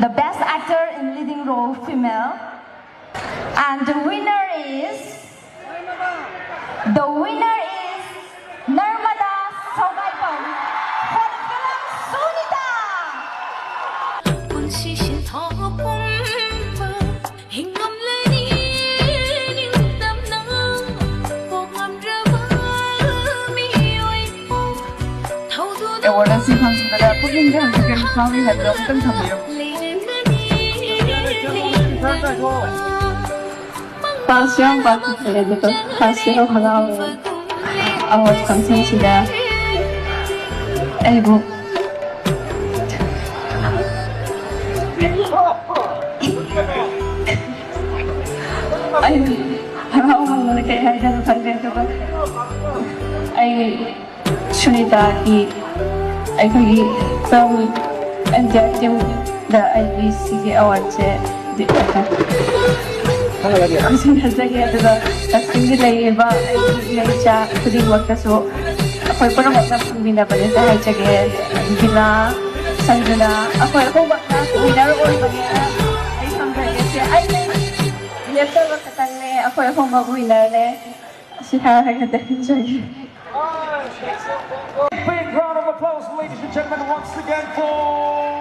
the best actor in leading role female. And the winner is Narmada Sogaipong for the film Sunita. 원하시 방송가가 포గిం과 함께 마음이 가득 뜬탑이요. 파시형 바꾸세요. 파시형 하나로 감사합니다. 아이고. 아이고. 하나만 이렇게 해야 되는 반대도 아이 슈니다이 ꯑꯩꯈꯣꯏꯒꯤ film India ꯇꯤꯝꯗ ꯑꯩꯒꯤ ꯁꯤꯒꯤ ꯑꯦꯋꯥꯔꯗꯁꯦ ꯁꯤꯟꯅꯖꯒꯦ ꯑꯗꯨꯒ ꯀꯛꯆꯤꯡꯗ ꯂꯩꯔꯤꯕ ꯑꯩꯒꯤ ꯏꯆꯥ ꯈꯨꯗꯤꯡꯃꯛꯇꯁꯨ ꯑꯩꯈꯣꯏ ꯄꯨꯝꯅꯃꯛꯅ ꯐꯪꯃꯤꯟꯅꯕꯅꯤꯅ ꯍꯥꯏꯖꯒꯦ ꯕꯤꯅꯥ ꯁꯟꯖꯨꯅꯥ ꯑꯩꯈꯣꯏ ꯑꯍꯨꯝꯃꯛꯅ ꯋꯤꯅꯔ ꯑꯣꯏꯕꯅꯤꯅ ꯑꯩ ꯐꯪꯖꯒꯦꯁꯦ ꯑꯩꯅ ꯂꯦꯞꯇꯕ ꯈꯛꯇꯪꯅꯦ ꯑꯩꯈꯣꯏ ꯑꯍꯨꯝꯃꯛ ꯋꯤꯅꯔꯅꯦ ꯑꯁꯤ ꯍꯥꯏꯔꯒ ꯇꯧꯖꯒꯦ. Big round of applause, ladies and gentlemen, once again for